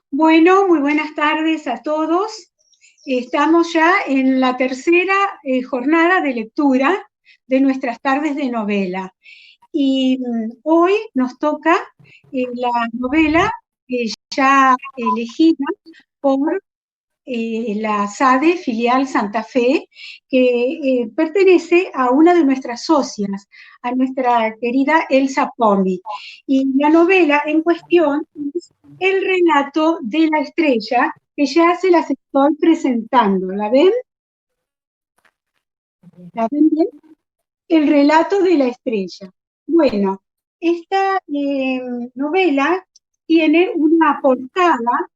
Bueno, muy buenas tardes a todos. Estamos ya en la tercera jornada de lectura de nuestras tardes de novela. Y hoy nos toca la novela ya elegida por la SADE filial Santa Fe, que pertenece a una de nuestras socias, a nuestra querida Elsa Pomi. Y la novela en cuestión es El relato de la estrella, que ya se las estoy presentando. ¿La ven? ¿La ven bien? El relato de la estrella. Bueno, esta novela tiene una portada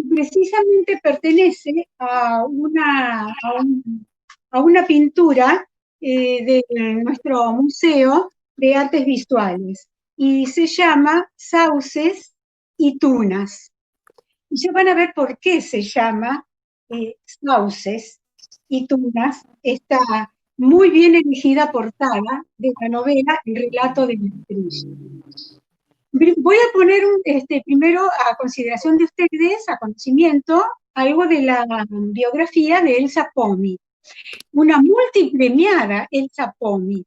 precisamente pertenece a una pintura de nuestro Museo de Artes Visuales y se llama Sauces y Tunas. Y ya van a ver por qué se llama Sauces y Tunas, esta muy bien elegida portada de la novela El relato de la estrella. Voy a poner primero a consideración de ustedes, a conocimiento, algo de la biografía de Elsa Pomi, una multipremiada Elsa Pomi,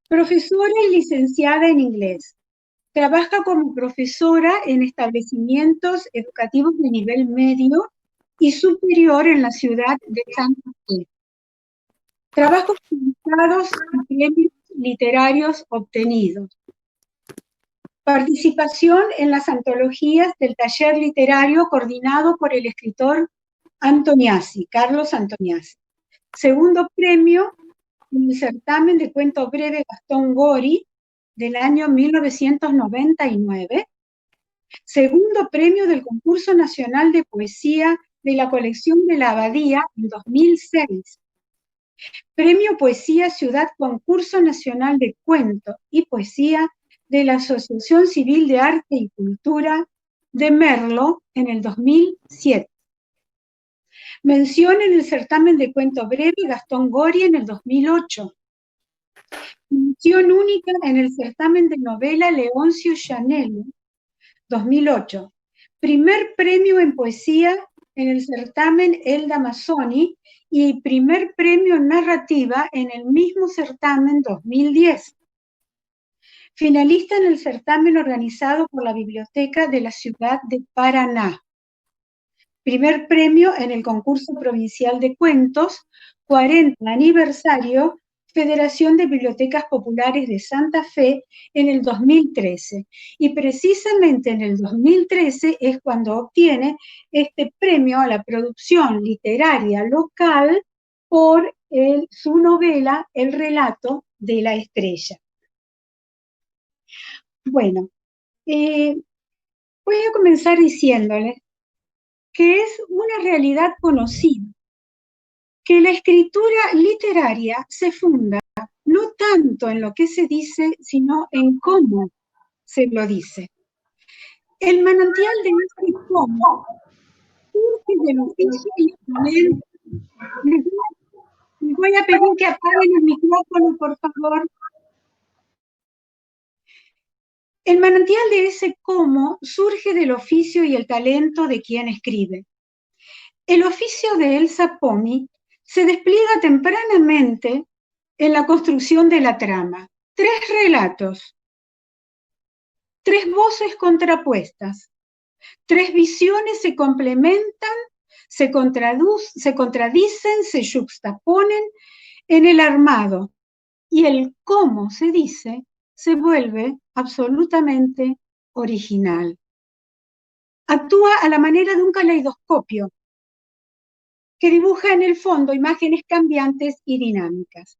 profesora y licenciada en inglés. Trabaja como profesora en establecimientos educativos de nivel medio y superior en la ciudad de Santa Fe. Trabajos publicados y premios literarios obtenidos. Participación en las antologías del taller literario coordinado por el escritor Antoniazzi, Carlos Antoniazzi. Segundo premio en el certamen de cuento breve Gastón Gori del año 1999. Segundo premio del concurso nacional de poesía de la colección de la Abadía en 2006. Premio Poesía Ciudad Concurso Nacional de Cuento y Poesía de la Asociación Civil de Arte y Cultura de Merlo en el 2007. Mención en el certamen de cuento breve Gastón Gori en el 2008. Mención única en el certamen de novela Leoncio Gianello, 2008. Primer premio en poesía en el certamen Elda Mazzoni y primer premio en narrativa en el mismo certamen 2010. Finalista en el certamen organizado por la Biblioteca de la Ciudad de Paraná. Primer premio en el concurso provincial de cuentos, 40 aniversario, Federación de Bibliotecas Populares de Santa Fe en el 2013. Y precisamente en el 2013 es cuando obtiene este premio a la producción literaria local por su novela El relato de la estrella. Bueno, voy a comenzar diciéndoles que es una realidad conocida, que la escritura literaria se funda no tanto en lo que se dice, sino en cómo se lo dice. El manantial de ese cómo surge del oficio y talento. Les voy a pedir que apaguen el micrófono, por favor. El manantial de ese cómo surge del oficio y el talento de quien escribe. El oficio de Elsa Pomi se despliega tempranamente en la construcción de la trama. 3 relatos, 3 voces contrapuestas, 3 visiones se complementan, se contradicen, se yuxtaponen en el armado, y el cómo se dice se vuelve absolutamente original. Actúa a la manera de un caleidoscopio que dibuja en el fondo imágenes cambiantes y dinámicas.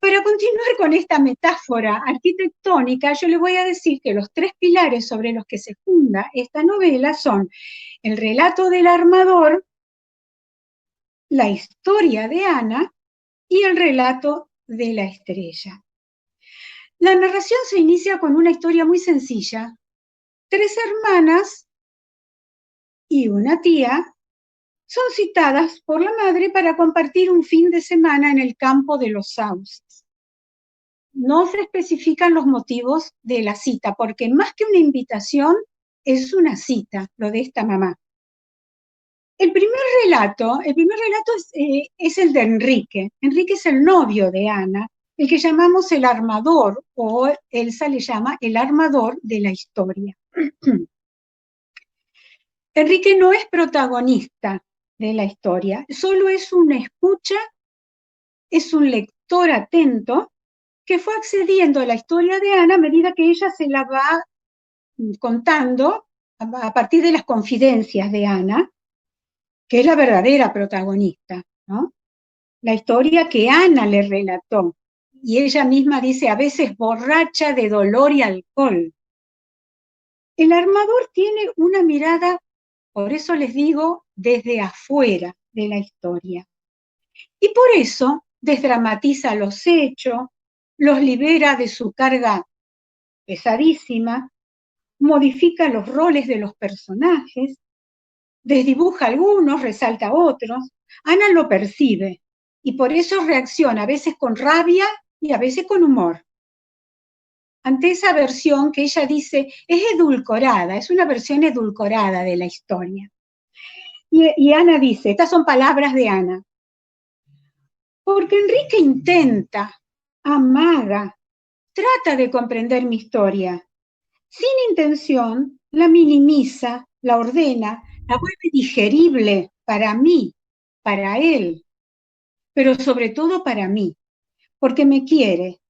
Para continuar con esta metáfora arquitectónica, yo le voy a decir que los 3 pilares sobre los que se funda esta novela son el relato del armador, la historia de Ana y el relato de la estrella. La narración se inicia con una historia muy sencilla. 3 hermanas y una tía son citadas por la madre para compartir un fin de semana en el campo de los sauces. No se especifican los motivos de la cita, porque más que una invitación, es una cita, lo de esta mamá. El primer relato es el de Enrique. Enrique es el novio de Ana, el que llamamos el armador, o Elsa le llama el armador de la historia. Enrique no es protagonista de la historia, solo es un escucha, es un lector atento que fue accediendo a la historia de Ana a medida que ella se la va contando a partir de las confidencias de Ana, que es la verdadera protagonista, ¿no? La historia que Ana le relató. Y ella misma dice, a veces borracha de dolor y alcohol. El armador tiene una mirada, por eso les digo, desde afuera de la historia. Y por eso desdramatiza los hechos, los libera de su carga pesadísima, modifica los roles de los personajes, desdibuja algunos, resalta otros. Ana lo percibe y por eso reacciona a veces con rabia y a veces con humor. Ante esa versión que ella dice es edulcorada, es una versión edulcorada de la historia. Y Ana dice, estas son palabras de Ana, porque Enrique intenta, amaga, trata de comprender mi historia. Sin intención, la minimiza, la ordena, la vuelve digerible para mí, para él, pero sobre todo para mí, porque me quiere.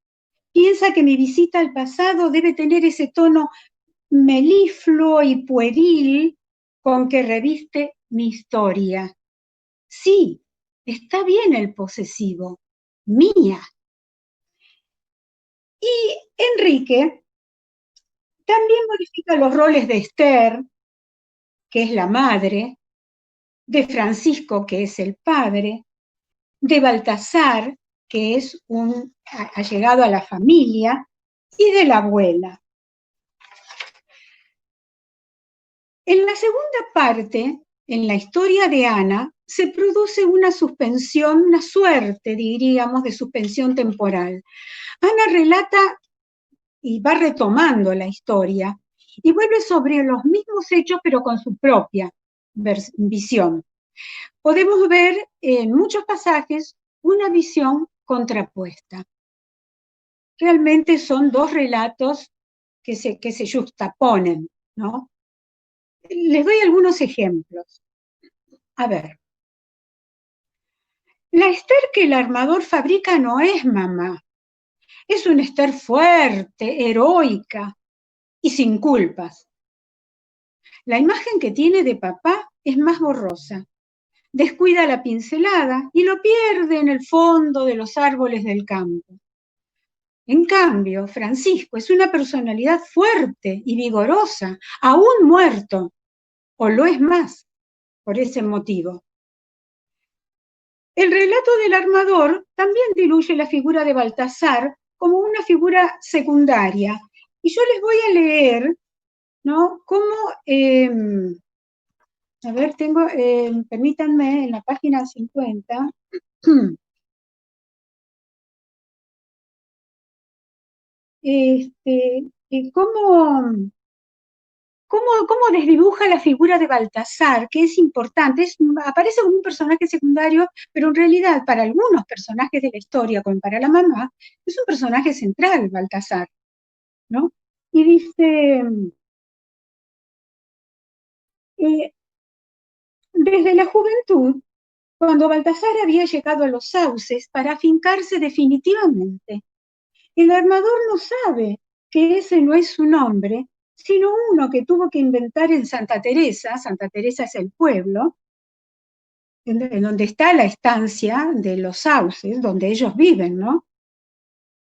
Piensa que mi visita al pasado debe tener ese tono melifluo y pueril con que reviste mi historia. Sí, está bien el posesivo, mía. Y Enrique también modifica los roles de Esther, que es la madre, de Francisco, que es el padre, de Baltasar, que es un allegado a la familia, y de la abuela. En la segunda parte, en la historia de Ana, se produce una suspensión, una suerte, diríamos, de suspensión temporal. Ana relata y va retomando la historia y vuelve sobre los mismos hechos, pero con su propia visión. Podemos ver en muchos pasajes una visión contrapuesta. Realmente son dos relatos que se juxtaponen, ¿no? Les doy algunos ejemplos. A ver, la Esther que el armador fabrica no es mamá, es una Esther fuerte, heroica y sin culpas. La imagen que tiene de papá es más borrosa, descuida la pincelada y lo pierde en el fondo de los árboles del campo. En cambio, Francisco es una personalidad fuerte y vigorosa, aún muerto, o lo es más, por ese motivo. El relato del armador también diluye la figura de Baltasar como una figura secundaria. Y yo les voy a leer, ¿no? Cómo, a ver, permítanme, en la página 50, cómo cómo desdibuja la figura de Baltasar, que es importante, aparece como un personaje secundario, pero en realidad para algunos personajes de la historia, como para la mamá, es un personaje central, Baltasar, ¿no? Y dice, desde la juventud, cuando Baltasar había llegado a los sauces para afincarse definitivamente, el armador no sabe que ese no es su nombre, sino uno que tuvo que inventar en Santa Teresa es el pueblo, en donde está la estancia de los sauces, donde ellos viven, ¿no?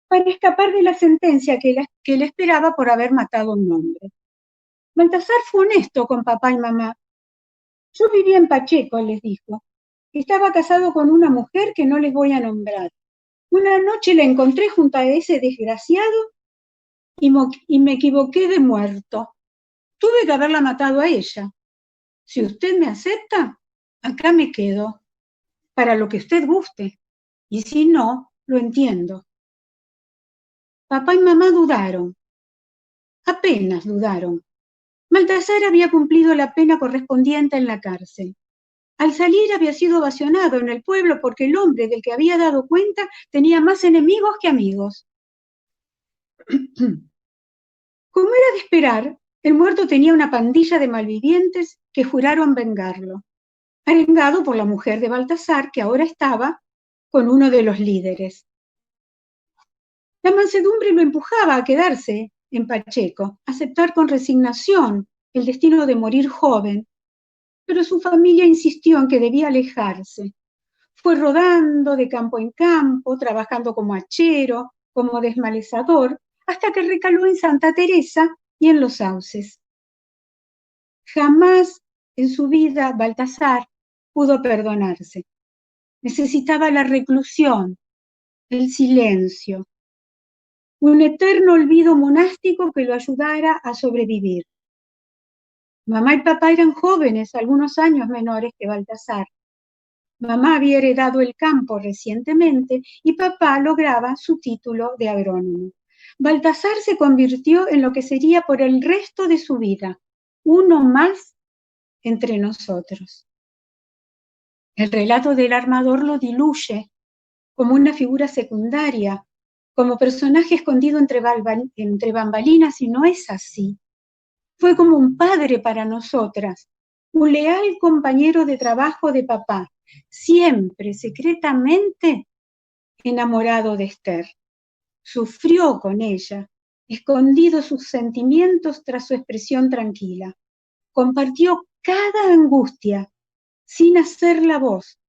Para escapar de la sentencia que le esperaba por haber matado a un hombre. Baltasar fue honesto con papá y mamá. Yo vivía en Pacheco, les dijo. Estaba casado con una mujer que no les voy a nombrar. Una noche la encontré junto a ese desgraciado y me equivoqué de muerto. Tuve que haberla matado a ella. Si usted me acepta, acá me quedo, para lo que usted guste. Y si no, lo entiendo. Papá y mamá dudaron, apenas dudaron, Baltasar había cumplido la pena correspondiente en la cárcel. Al salir había sido ovacionado en el pueblo porque el hombre del que había dado cuenta tenía más enemigos que amigos. Como era de esperar, el muerto tenía una pandilla de malvivientes que juraron vengarlo, arengado por la mujer de Baltasar, que ahora estaba con uno de los líderes. La mansedumbre lo empujaba a quedarse en Pacheco, a aceptar con resignación el destino de morir joven, pero su familia insistió en que debía alejarse. Fue rodando de campo en campo, trabajando como hachero, como desmalezador, hasta que recaló en Santa Teresa y en Los Sauces. Jamás en su vida Baltasar pudo perdonarse. Necesitaba la reclusión, el silencio, un eterno olvido monástico que lo ayudara a sobrevivir. Mamá y papá eran jóvenes, algunos años menores que Baltasar. Mamá había heredado el campo recientemente y papá lograba su título de agrónomo. Baltasar se convirtió en lo que sería por el resto de su vida, uno más entre nosotros. El relato del armador lo diluye como una figura secundaria, como personaje escondido entre bambalinas, y no es así. Fue como un padre para nosotras, un leal compañero de trabajo de papá, siempre secretamente enamorado de Esther. Sufrió con ella, escondido sus sentimientos tras su expresión tranquila. Compartió cada angustia sin hacer la voz,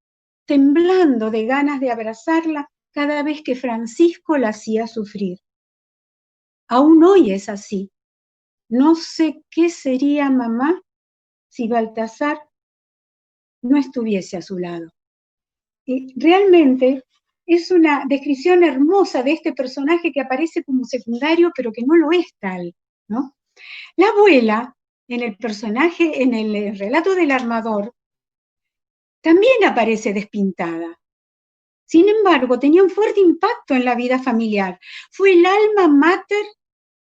temblando de ganas de abrazarla cada vez que Francisco la hacía sufrir. Aún hoy es así. No sé qué sería mamá si Baltasar no estuviese a su lado. Y realmente es una descripción hermosa de este personaje que aparece como secundario, pero que no lo es tal, ¿no? La abuela, en el personaje, en el relato del armador, también aparece despintada. Sin embargo, tenía un fuerte impacto en la vida familiar. Fue el alma mater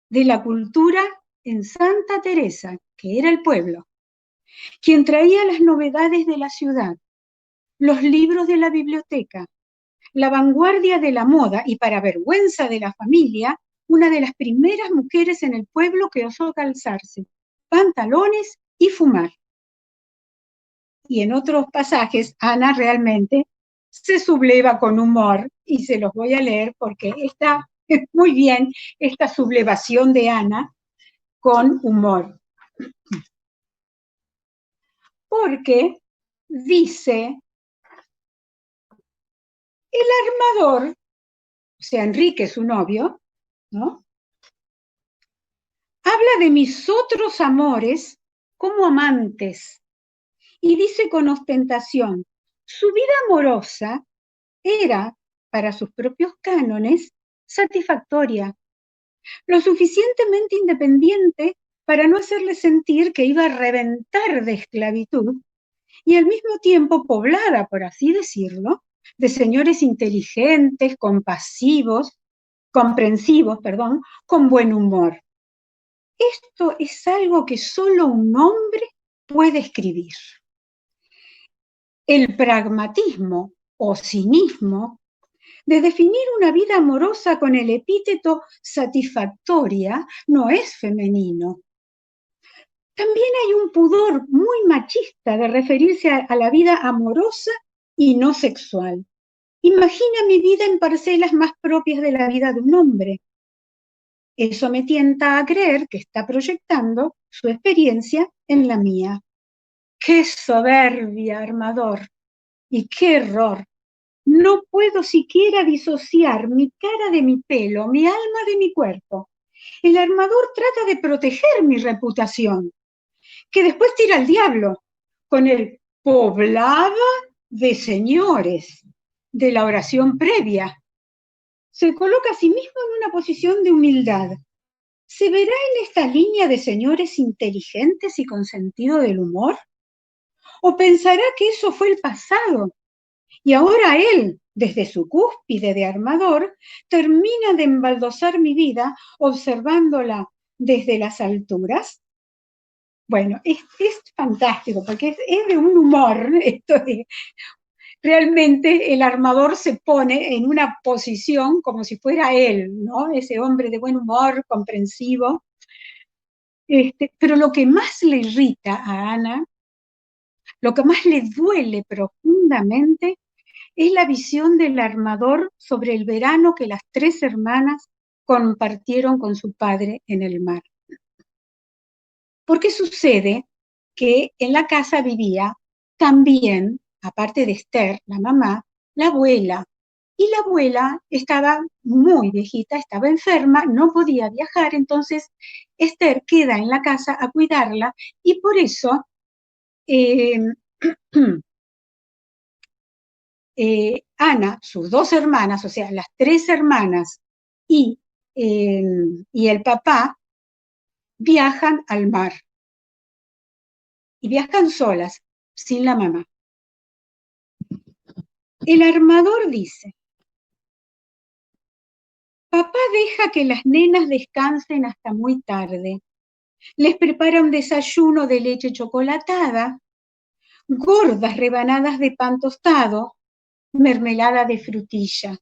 de la cultura en Santa Teresa, que era el pueblo, quien traía las novedades de la ciudad, los libros de la biblioteca, la vanguardia de la moda y, para vergüenza de la familia, una de las primeras mujeres en el pueblo que osó calzarse pantalones y fumar. Y en otros pasajes, Ana realmente se subleva con humor, y se los voy a leer porque está muy bien esta sublevación de Ana con humor. Porque dice, el armador, o sea, Enrique, su novio, ¿no? Habla de mis otros amores como amantes y dice con ostentación, su vida amorosa era, para sus propios cánones, satisfactoria, lo suficientemente independiente para no hacerle sentir que iba a reventar de esclavitud y al mismo tiempo poblada, por así decirlo, de señores inteligentes, comprensivos, con buen humor. Esto es algo que solo un hombre puede escribir. El pragmatismo o cinismo de definir una vida amorosa con el epíteto satisfactoria no es femenino. También hay un pudor muy machista de referirse a la vida amorosa y no sexual. Imagina mi vida en parcelas más propias de la vida de un hombre. Eso me tienta a creer que está proyectando su experiencia en la mía. ¡Qué soberbia, armador! ¡Y qué error! No puedo siquiera disociar mi cara de mi pelo, mi alma de mi cuerpo. El armador trata de proteger mi reputación, que después tira al diablo con el poblada de señores de la oración previa. Se coloca a sí mismo en una posición de humildad. ¿Se verá en esta línea de señores inteligentes y con sentido del humor? ¿O pensará que eso fue el pasado? Y ahora él, desde su cúspide de armador, termina de embaldosar mi vida observándola desde las alturas. Bueno, es fantástico, porque es de un humor, esto de, realmente el armador se pone en una posición como si fuera él, ¿no? Ese hombre de buen humor, comprensivo. Pero lo que más le irrita a Ana, lo que más le duele profundamente, es la visión del armador sobre el verano que las tres hermanas compartieron con su padre en el mar. Porque sucede que en la casa vivía también, aparte de Esther, la mamá, la abuela. Y la abuela estaba muy viejita, estaba enferma, no podía viajar, entonces Esther queda en la casa a cuidarla y por eso eh, Ana, sus dos hermanas, o sea, las tres hermanas y, eh, y el papá viajan al mar y viajan solas, sin la mamá. El armador dice, papá deja que las nenas descansen hasta muy tarde. Les prepara un desayuno de leche chocolatada, gordas rebanadas de pan tostado, mermelada de frutilla.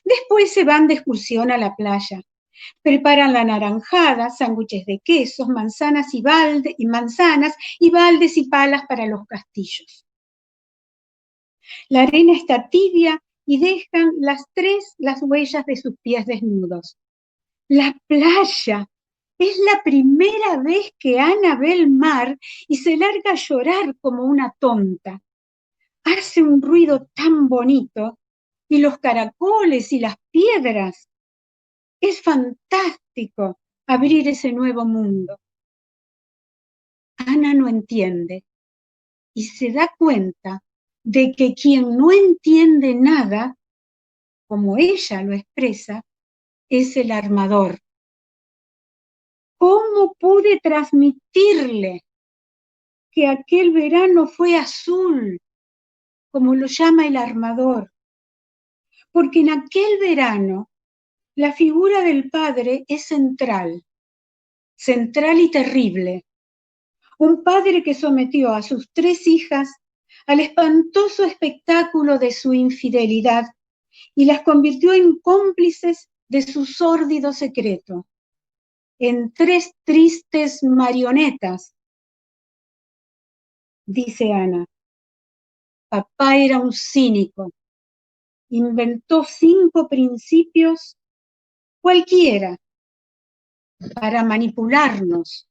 Después se van de excursión a la playa. Preparan la naranjada, sándwiches de quesos, manzanas y baldes y palas para los castillos. La arena está tibia y dejan las tres las huellas de sus pies desnudos. La playa. Es la primera vez que Ana ve el mar y se larga a llorar como una tonta. Hace un ruido tan bonito y los caracoles y las piedras. Es fantástico abrir ese nuevo mundo. Ana no entiende y se da cuenta de que quien no entiende nada, como ella lo expresa, es el armador. ¿Cómo pude transmitirle que aquel verano fue azul, como lo llama el armador? Porque en aquel verano la figura del padre es central, central y terrible. Un padre que sometió a sus tres hijas al espantoso espectáculo de su infidelidad y las convirtió en cómplices de su sórdido secreto, en tres tristes marionetas, dice Ana. Papá era un cínico, inventó 5 principios cualquiera para manipularnos,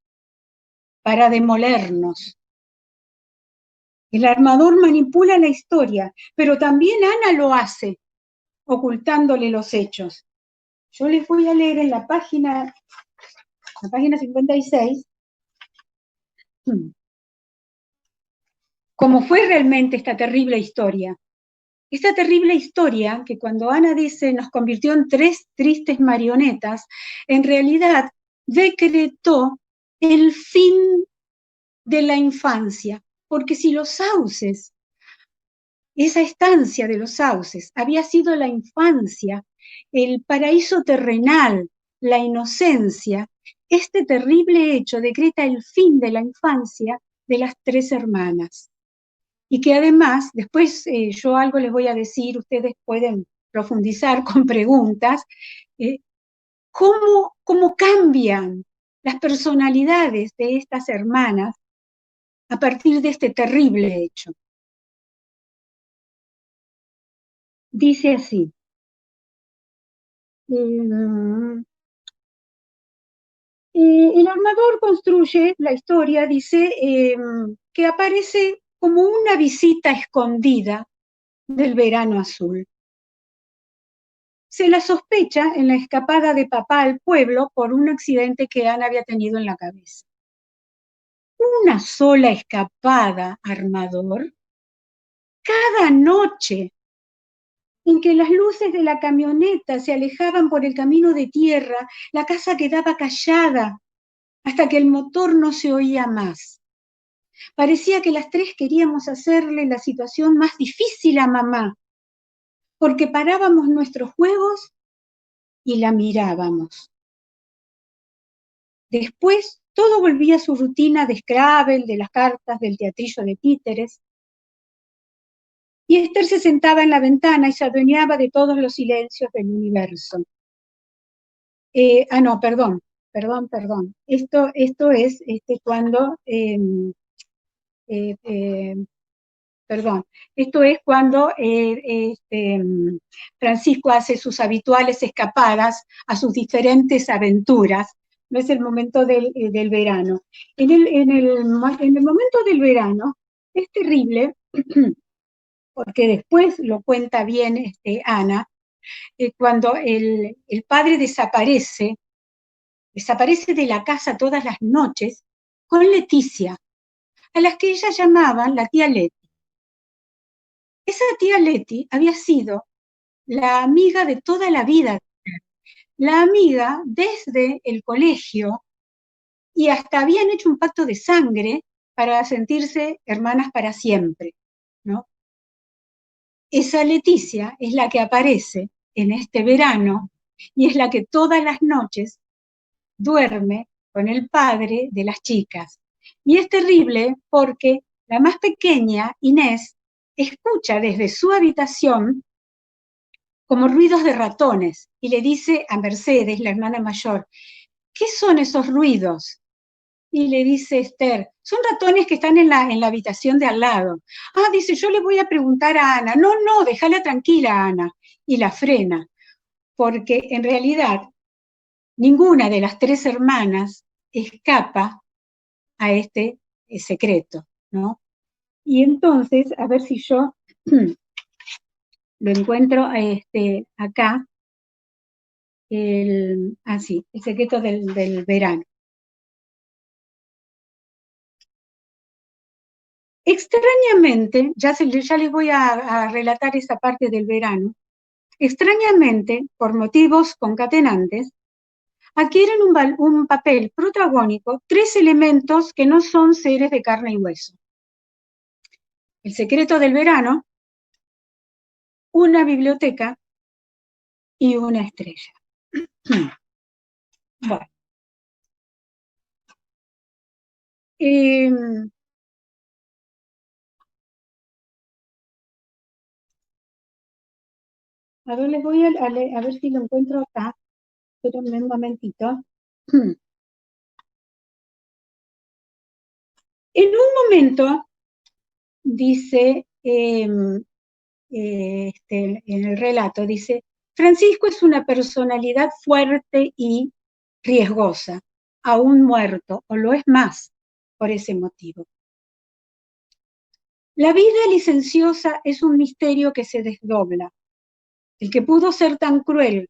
para demolernos. El armador manipula la historia, pero también Ana lo hace, ocultándole los hechos. Yo les voy a leer en la página 56, cómo fue realmente esta terrible historia. Esta terrible historia, que cuando Ana dice nos convirtió en 3 tristes marionetas, en realidad decretó el fin de la infancia, porque si los sauces, esa estancia de los sauces, había sido la infancia, el paraíso terrenal, la inocencia, este terrible hecho decreta el fin de la infancia de las 3 hermanas. Y que además, después yo algo les voy a decir, ustedes pueden profundizar con preguntas, cómo cambian las personalidades de estas hermanas a partir de este terrible hecho. Dice así, el armador construye la historia, dice que aparece como una visita escondida del verano azul. Se la sospecha en la escapada de papá al pueblo por un accidente que Ana había tenido en la cabeza. Una sola escapada, armador. Cada noche en que las luces de la camioneta se alejaban por el camino de tierra, la casa quedaba callada hasta que el motor no se oía más. Parecía que las tres queríamos hacerle la situación más difícil a mamá, porque parábamos nuestros juegos y la mirábamos. Después todo volvía a su rutina de Scrabble, de las cartas, del teatrillo de títeres. Y Esther se sentaba en la ventana y se adueñaba de todos los silencios del universo. No, perdón. Esto es cuando, perdón, esto es cuando Francisco hace sus habituales escapadas a sus diferentes aventuras. No es el momento del verano. En el momento del verano es terrible, porque después lo cuenta bien Ana, cuando el padre desaparece de la casa todas las noches con Leticia, a las que ella llamaban la tía Leti. Esa tía Leti había sido la amiga de toda la vida, la amiga desde el colegio, y hasta habían hecho un pacto de sangre para sentirse hermanas para siempre, ¿no? Esa Leticia es la que aparece en este verano y es la que todas las noches duerme con el padre de las chicas. Y es terrible porque la más pequeña, Inés, escucha desde su habitación como ruidos de ratones y le dice a Mercedes, la hermana mayor, ¿qué son esos ruidos? Y le dice Esther, son ratones que están en la habitación de al lado. Ah, dice, yo le voy a preguntar a Ana. No, déjala tranquila, Ana. Y la frena, porque en realidad ninguna de las tres hermanas escapa a este secreto, ¿no? Y entonces, a ver si yo lo encuentro acá, el secreto del verano. Extrañamente, ya les voy a relatar esa parte del verano, extrañamente, por motivos concatenantes, adquieren un papel protagónico tres elementos que no son seres de carne y hueso. El secreto del verano, una biblioteca y una estrella. Bueno. A ver, les voy a ver si lo encuentro acá. Espérenme un momentito. En un momento, dice, en el relato, dice, Francisco es una personalidad fuerte y riesgosa, aún muerto, o lo es más por ese motivo. La vida licenciosa es un misterio que se desdobla. El que pudo ser tan cruel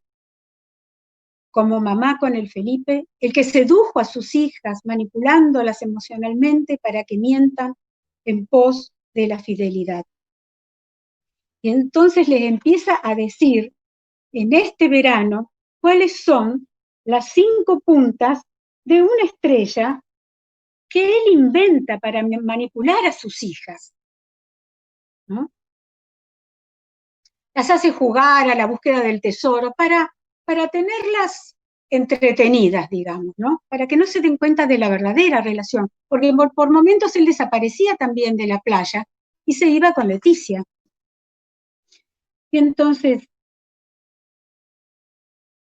como mamá con el Felipe, el que sedujo a sus hijas manipulándolas emocionalmente para que mientan en pos de la fidelidad. Y entonces les empieza a decir en este verano cuáles son las 5 puntas de una estrella que él inventa para manipular a sus hijas, ¿no? Las hace jugar a la búsqueda del tesoro para tenerlas entretenidas, digamos, ¿no? Para que no se den cuenta de la verdadera relación, porque por momentos él desaparecía también de la playa y se iba con Leticia. Y entonces,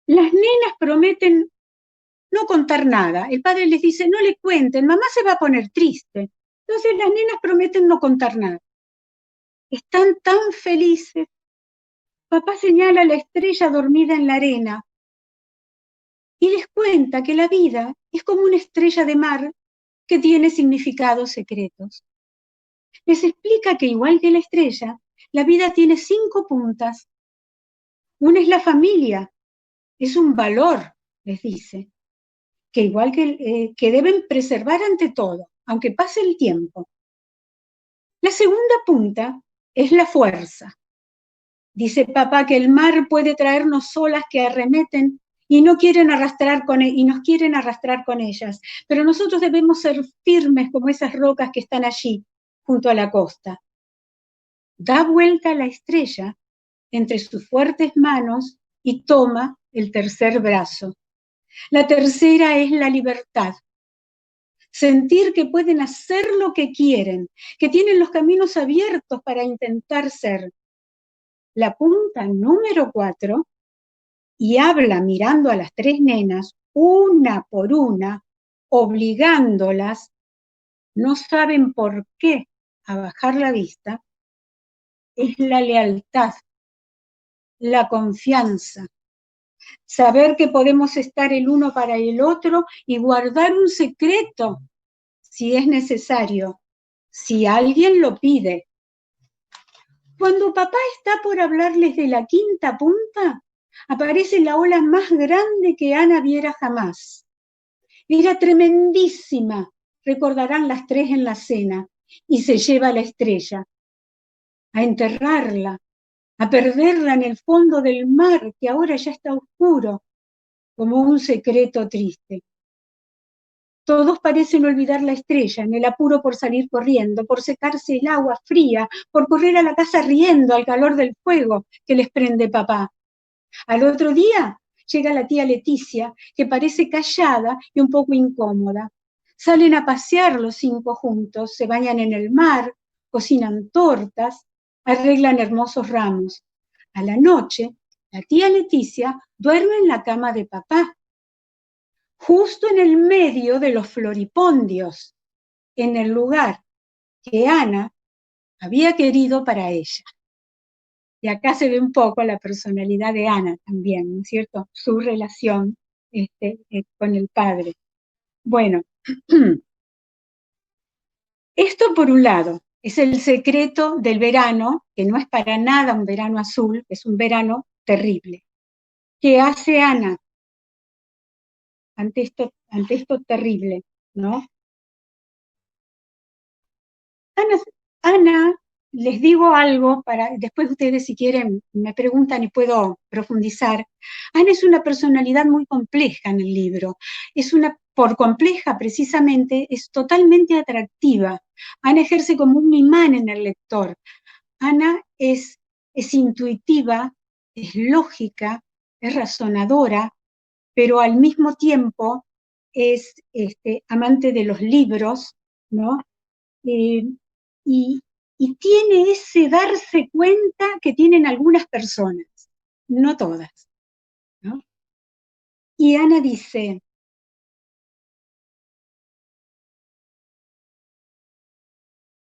las nenas prometen no contar nada. El padre les dice, no le cuenten, mamá se va a poner triste. Entonces las nenas prometen no contar nada. Están tan felices. Papá señala la estrella dormida en la arena y les cuenta que la vida es como una estrella de mar que tiene significados secretos. Les explica que igual que la estrella, la vida tiene 5 puntas. Una es la familia, es un valor, les dice, que igual que deben preservar ante todo, aunque pase el tiempo. La segunda punta es la fuerza. Dice papá que el mar puede traernos olas que arremeten y nos quieren arrastrar con ellas, pero nosotros debemos ser firmes como esas rocas que están allí, junto a la costa. Da vuelta la estrella entre sus fuertes manos y toma el tercer brazo. La tercera es la libertad. sentir que pueden hacer lo que quieren, que tienen los caminos abiertos para intentar ser. La punta número 4, y habla mirando a las 3 nenas, una por una, obligándolas, no saben por qué, a bajar la vista, es la lealtad, la confianza, saber que podemos estar el uno para el otro y guardar un secreto si es necesario, si alguien lo pide. Cuando papá está por hablarles de la 5ª punta, aparece la ola más grande que Ana viera jamás. Era tremendísima, recordarán las 3 en la cena, y se lleva la estrella. A enterrarla, a perderla en el fondo del mar, que ahora ya está oscuro, como un secreto triste. Todos parecen olvidar la estrella en el apuro por salir corriendo, por secarse el agua fría, por correr a la casa riendo al calor del fuego que les prende papá. Al otro día llega la tía Leticia, que parece callada y un poco incómoda. Salen a pasear los 5 juntos, se bañan en el mar, cocinan tortas, arreglan hermosos ramos. A la noche, la tía Leticia duerme en la cama de papá, justo en el medio de los floripondios, en el lugar que Ana había querido para ella. Y acá se ve un poco la personalidad de Ana también, ¿no es cierto? Su relación con el padre. Bueno, esto por un lado es el secreto del verano, que no es para nada un verano azul, es un verano terrible. ¿Qué hace Ana ante esto terrible, ¿no? Ana, les digo algo para después ustedes si quieren me preguntan y puedo profundizar. Ana es una personalidad muy compleja en el libro. Por compleja precisamente, es totalmente atractiva. Ana ejerce como un imán en el lector. Ana es intuitiva, es lógica, es razonadora, pero al mismo tiempo es amante de los libros, ¿no? Eh, y, y tiene ese darse cuenta que tienen algunas personas, no todas, ¿no? Y Ana dice,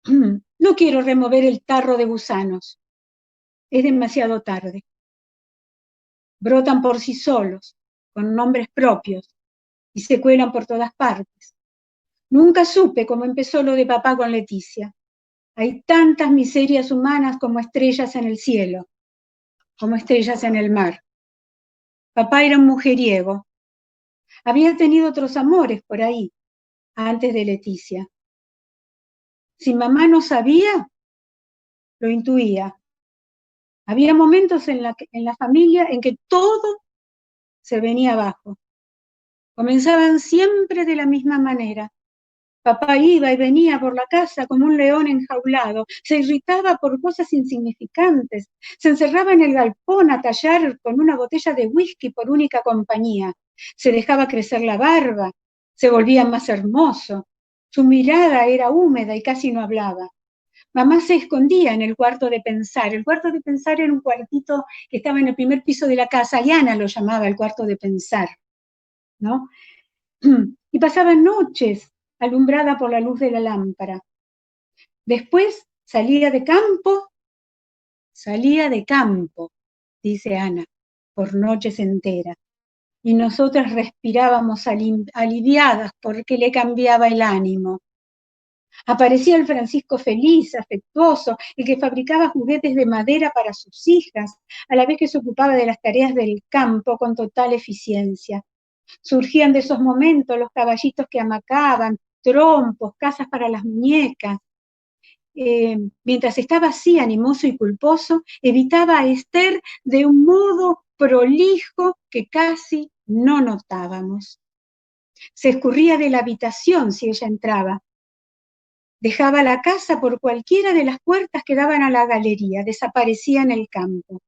no quiero remover el tarro de gusanos, es demasiado tarde. Brotan por sí solos, con nombres propios, y se cuelan por todas partes. Nunca supe cómo empezó lo de papá con Leticia. Hay tantas miserias humanas como estrellas en el cielo, como estrellas en el mar. Papá era un mujeriego. Había tenido otros amores por ahí, antes de Leticia. Si mamá no sabía, lo intuía. Había momentos en la familia en que todo se venía abajo. Comenzaban siempre de la misma manera. Papá iba y venía por la casa como un león enjaulado, se irritaba por cosas insignificantes, se encerraba en el galpón a tallar con una botella de whisky por única compañía, se dejaba crecer la barba, se volvía más hermoso, su mirada era húmeda y casi no hablaba. Mamá se escondía en el cuarto de pensar. El cuarto de pensar era un cuartito que estaba en el primer piso de la casa, y Ana lo llamaba el cuarto de pensar, ¿no? Y pasaba noches alumbrada por la luz de la lámpara. Después salía de campo, dice Ana, por noches enteras. Y nosotras respirábamos aliviadas porque le cambiaba el ánimo. Aparecía el Francisco feliz, afectuoso, el que fabricaba juguetes de madera para sus hijas, a la vez que se ocupaba de las tareas del campo con total eficiencia. Surgían de esos momentos los caballitos que amacaban, trompos, casas para las muñecas. Mientras estaba así, animoso y culposo, evitaba a Esther de un modo prolijo que casi no notábamos. Se escurría de la habitación si ella entraba. Dejaba la casa por cualquiera de las puertas que daban a la galería, desaparecía en el campo.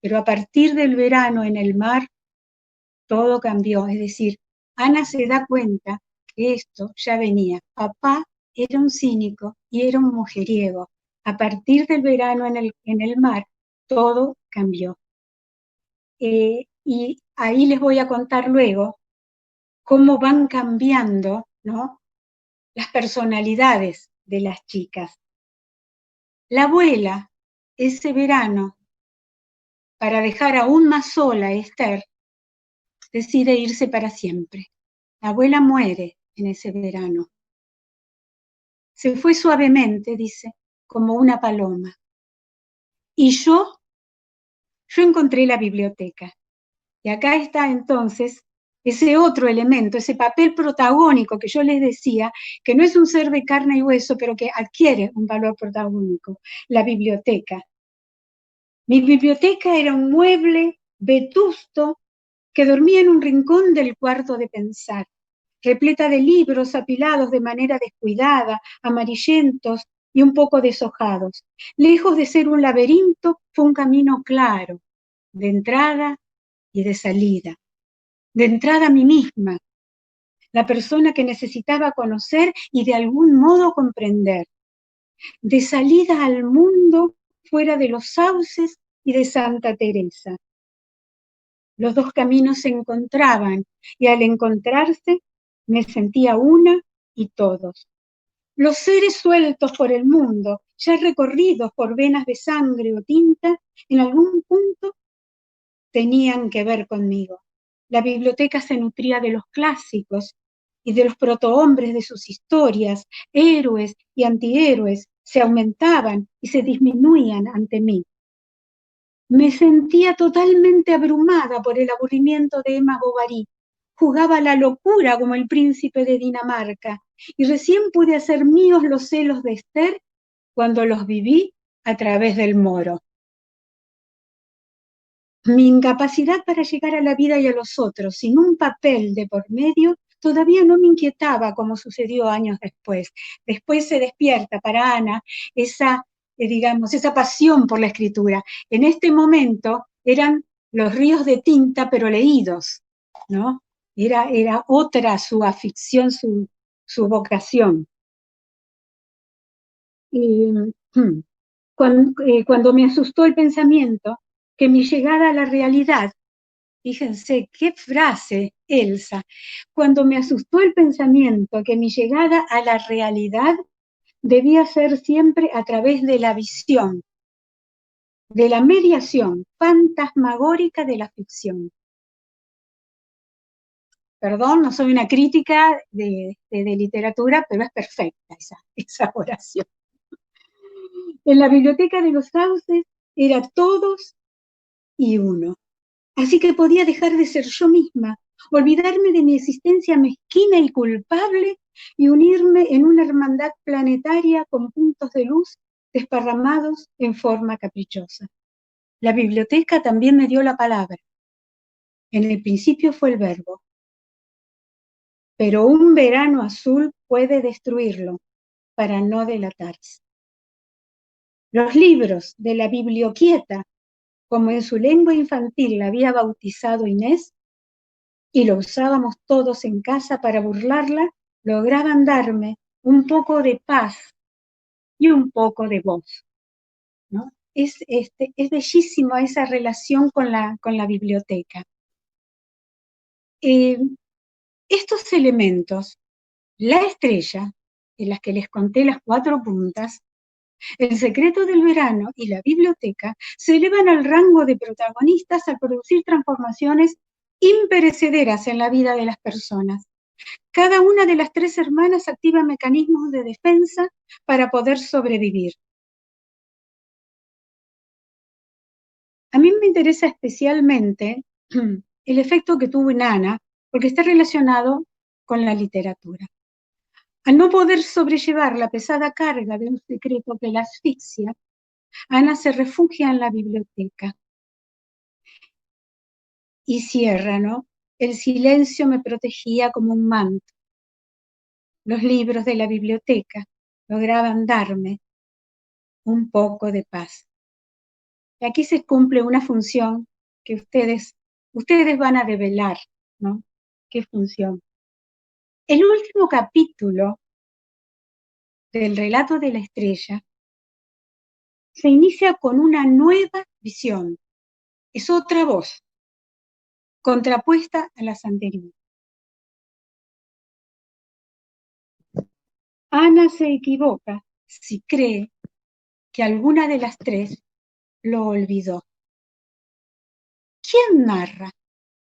Pero a partir del verano en el mar, todo cambió. Es decir, Ana se da cuenta que esto ya venía. Papá era un cínico y era un mujeriego. A partir del verano en el mar, todo cambió. Y ahí les voy a contar luego cómo van cambiando, ¿no?, las personalidades de las chicas. La abuela, ese verano, para dejar aún más sola a Esther, decide irse para siempre. La abuela muere en ese verano. Se fue suavemente, dice, como una paloma. Y yo encontré la biblioteca. Y acá está entonces ese otro elemento, ese papel protagónico que yo les decía, que no es un ser de carne y hueso, pero que adquiere un valor protagónico, la biblioteca. Mi biblioteca era un mueble vetusto que dormía en un rincón del cuarto de pensar, repleta de libros apilados de manera descuidada, amarillentos y un poco deshojados. Lejos de ser un laberinto, fue un camino claro, de entrada y de salida. De entrada a mí misma, la persona que necesitaba conocer y de algún modo comprender. De salida al mundo fuera de los sauces y de Santa Teresa. Los dos caminos se encontraban y al encontrarse me sentía una y todos. Los seres sueltos por el mundo, ya recorridos por venas de sangre o tinta, en algún punto tenían que ver conmigo. La biblioteca se nutría de los clásicos y de los protohombres de sus historias, héroes y antihéroes, se aumentaban y se disminuían ante mí. Me sentía totalmente abrumada por el aburrimiento de Emma Bovary. Jugaba a la locura como el príncipe de Dinamarca y recién pude hacer míos los celos de Esther cuando los viví a través del Moro. Mi incapacidad para llegar a la vida y a los otros sin un papel de por medio todavía no me inquietaba como sucedió años después. Después se despierta para Ana esa, digamos, esa pasión por la escritura. En este momento eran los ríos de tinta pero leídos, ¿no? Era otra su afición, su vocación. Y, cuando me asustó el pensamiento que mi llegada a la realidad, fíjense qué frase, Elsa, cuando me asustó el pensamiento que mi llegada a la realidad debía ser siempre a través de la visión, de la mediación fantasmagórica de la ficción. Perdón, no soy una crítica de literatura, pero es perfecta esa oración. En la biblioteca de los sauces era todos y uno. Así que podía dejar de ser yo misma, olvidarme de mi existencia mezquina y culpable y unirme en una hermandad planetaria con puntos de luz desparramados en forma caprichosa. La biblioteca también me dio la palabra. En el principio fue el verbo, pero un verano azul puede destruirlo para no delatarse. Los libros de la biblioquieta, como en su lengua infantil la había bautizado Inés, y lo usábamos todos en casa para burlarla, lograban darme un poco de paz y un poco de voz, ¿no? Es bellísima esa relación con la biblioteca. Estos elementos, la estrella, de las que les conté las 4 puntas, el secreto del verano y la biblioteca, se elevan al rango de protagonistas al producir transformaciones imperecederas en la vida de las personas. Cada una de las 3 hermanas activa mecanismos de defensa para poder sobrevivir. A mí me interesa especialmente el efecto que tuvo en Ana, porque está relacionado con la literatura. Al no poder sobrellevar la pesada carga de un secreto que la asfixia, Ana se refugia en la biblioteca y cierra, ¿no? El silencio me protegía como un manto. Los libros de la biblioteca lograban darme un poco de paz. Y aquí se cumple una función que ustedes van a develar, ¿no? ¿Qué función? El último capítulo del relato de la estrella se inicia con una nueva visión. Es otra voz, contrapuesta a las anteriores. Ana se equivoca si cree que alguna de las tres lo olvidó. ¿Quién narra?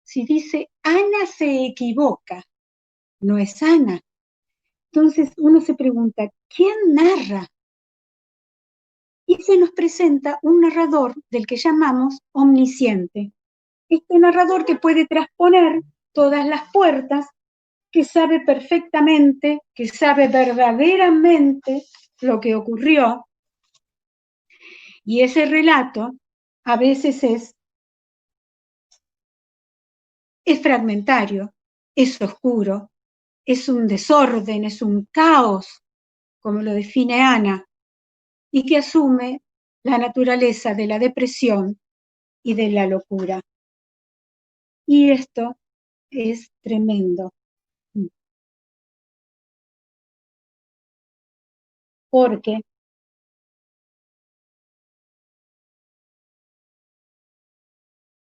Si dice Ana se equivoca, no es Ana. Entonces uno se pregunta, ¿quién narra? Y se nos presenta un narrador del que llamamos omnisciente. Este narrador que puede trasponer todas las puertas, que sabe perfectamente, que sabe verdaderamente lo que ocurrió. Y ese relato a veces es fragmentario, es oscuro, es un desorden, es un caos, como lo define Ana, y que asume la naturaleza de la depresión y de la locura. Y esto es tremendo, porque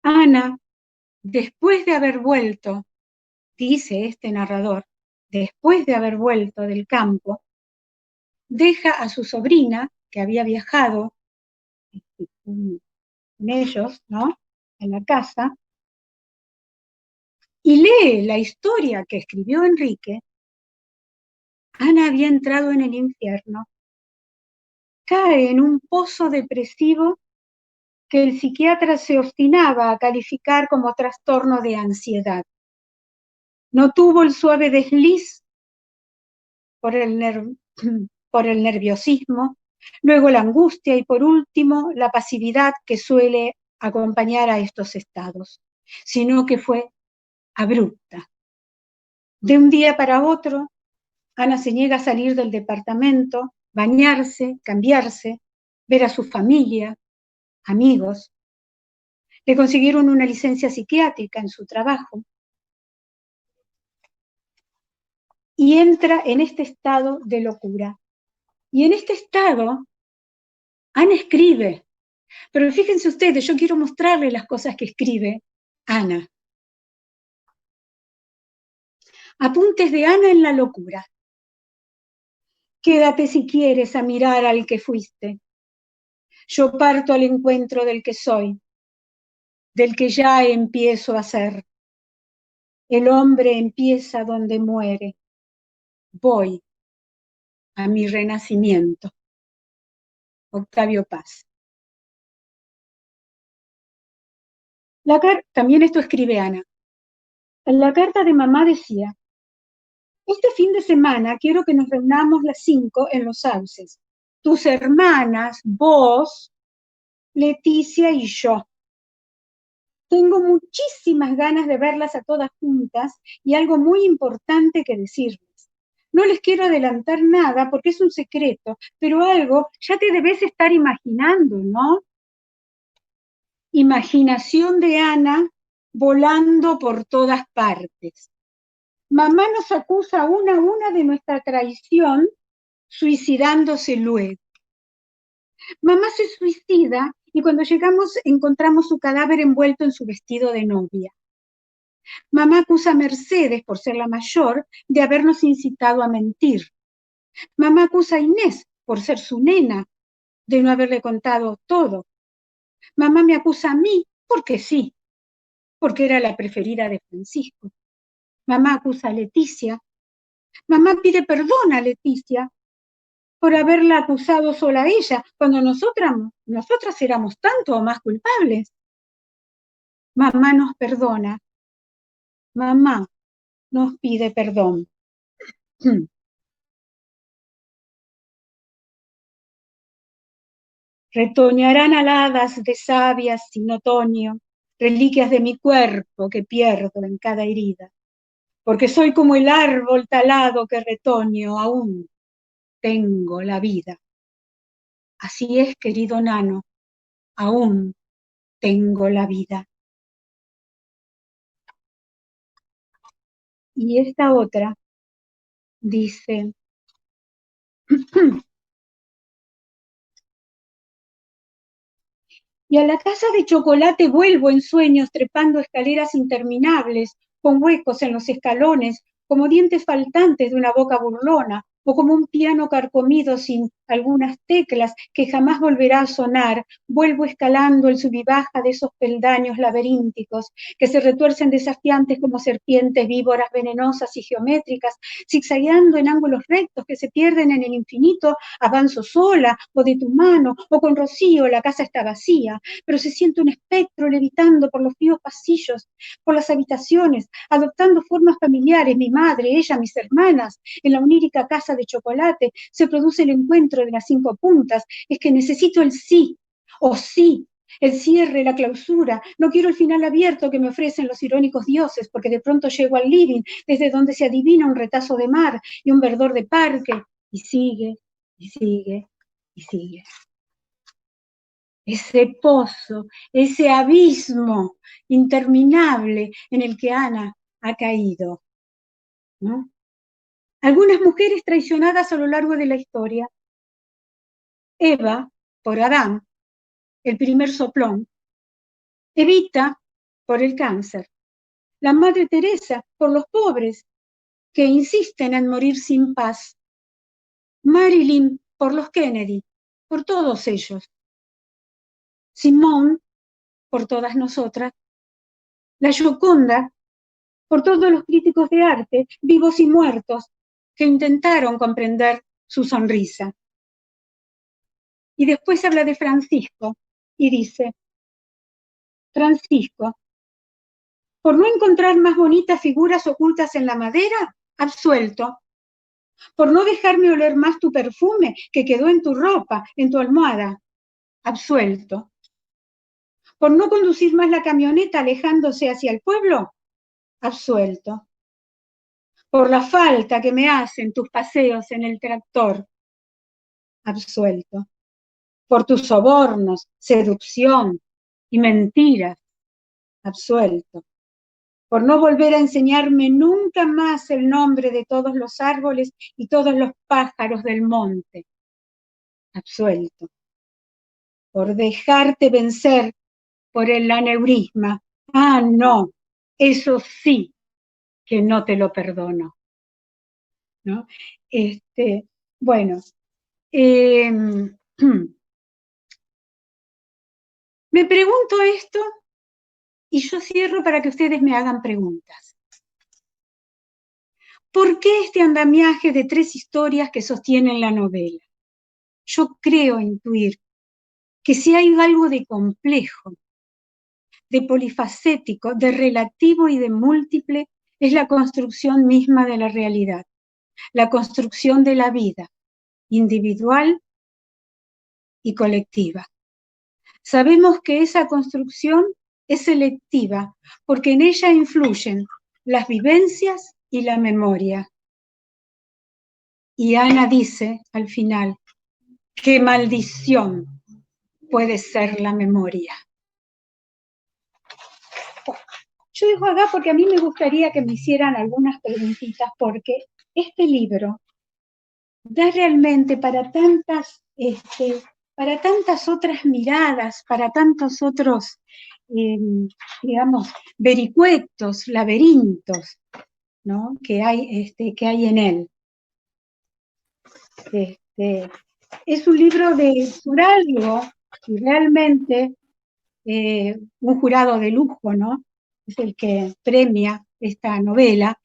Ana, después de haber vuelto, dice este narrador, después de haber vuelto del campo, deja a su sobrina, que había viajado con ellos, ¿no?, en la casa, y lee la historia que escribió Enrique. Ana había entrado en el infierno, cae en un pozo depresivo que el psiquiatra se obstinaba a calificar como trastorno de ansiedad. No tuvo el suave desliz por por el nerviosismo, luego la angustia y por último la pasividad que suele acompañar a estos estados, sino que fue abrupta. De un día para otro, Ana se niega a salir del departamento, bañarse, cambiarse, ver a su familia, amigos. Le consiguieron una licencia psiquiátrica en su trabajo y entra en este estado de locura. Y en este estado, Ana escribe, pero fíjense ustedes, yo quiero mostrarles las cosas que escribe Ana. Apuntes de Ana en la locura. Quédate si quieres a mirar al que fuiste. Yo parto al encuentro del que soy, del que ya empiezo a ser. El hombre empieza donde muere. Voy a mi renacimiento. Octavio Paz. También esto escribe Ana. En la carta de mamá decía, este fin de semana quiero que nos reunamos las 5 en Los Sauces. Tus hermanas, vos, Leticia y yo. Tengo muchísimas ganas de verlas a todas juntas y algo muy importante que decirles. No les quiero adelantar nada porque es un secreto, pero algo ya te debes estar imaginando, ¿no? Imaginación de Ana volando por todas partes. Mamá nos acusa una a una de nuestra traición, suicidándose luego. Mamá se suicida y cuando llegamos encontramos su cadáver envuelto en su vestido de novia. Mamá acusa a Mercedes, por ser la mayor, de habernos incitado a mentir. Mamá acusa a Inés, por ser su nena, de no haberle contado todo. Mamá me acusa a mí, porque sí, porque era la preferida de Francisco. Mamá acusa a Leticia. Mamá pide perdón a Leticia por haberla acusado sola a ella, cuando nosotras éramos tanto o más culpables. Mamá nos perdona. Mamá nos pide perdón. Retoñarán aladas de sabias sin otoño, reliquias de mi cuerpo que pierdo en cada herida, porque soy como el árbol talado que retoño, aún tengo la vida. Así es, querido Nano, aún tengo la vida. Y esta otra dice, y a la casa de chocolate vuelvo en sueños trepando escaleras interminables, con huecos en los escalones, como dientes faltantes de una boca burlona, o como un piano carcomido sin algunas teclas que jamás volverá a sonar, vuelvo escalando el sub y baja de esos peldaños laberínticos que se retuercen desafiantes como serpientes víboras venenosas y geométricas, zigzagueando en ángulos rectos que se pierden en el infinito, avanzo sola, o de tu mano, o con rocío, la casa está vacía, pero se siente un espectro levitando por los fríos pasillos, por las habitaciones, adoptando formas familiares, mi madre, ella, mis hermanas, en la onírica casa de chocolate, se produce el encuentro de las 5 puntas, es que necesito el sí, o sí, el cierre, la clausura, no quiero el final abierto que me ofrecen los irónicos dioses, porque de pronto llego al living, desde donde se adivina un retazo de mar y un verdor de parque, y sigue, y sigue, y sigue. Ese pozo, ese abismo interminable en el que Ana ha caído, ¿no? Algunas mujeres traicionadas a lo largo de la historia. Eva, por Adán, el primer soplón. Evita, por el cáncer. La Madre Teresa, por los pobres, que insisten en morir sin paz. Marilyn, por los Kennedy, por todos ellos. Simón, por todas nosotras. La Gioconda, por todos los críticos de arte, vivos y muertos, que intentaron comprender su sonrisa. Y después habla de Francisco y dice, Francisco, por no encontrar más bonitas figuras ocultas en la madera, absuelto. Por no dejarme oler más tu perfume que quedó en tu ropa, en tu almohada, absuelto. Por no conducir más la camioneta alejándose hacia el pueblo, absuelto. Por la falta que me hacen tus paseos en el tractor, absuelto. Por tus sobornos, seducción y mentiras, absuelto. Por no volver a enseñarme nunca más el nombre de todos los árboles y todos los pájaros del monte, absuelto. Por dejarte vencer por el aneurisma. Ah, no, eso sí que no te lo perdono, ¿no? Bueno, me pregunto esto y yo cierro para que ustedes me hagan preguntas. ¿Por qué este andamiaje de 3 historias que sostienen la novela? Yo creo intuir que si hay algo de complejo, de polifacético, de relativo y de múltiple, es la construcción misma de la realidad, la construcción de la vida, individual y colectiva. Sabemos que esa construcción es selectiva, porque en ella influyen las vivencias y la memoria. Y Ana dice al final, qué maldición puede ser la memoria. Yo dejo acá porque a mí me gustaría que me hicieran algunas preguntitas, porque este libro da realmente para tantas otras miradas, para tantos otros, digamos, vericuetos, laberintos, ¿no? que hay en él. Es un libro de Suralgo, y realmente un jurado de lujo, ¿no? Es el que premia esta novela,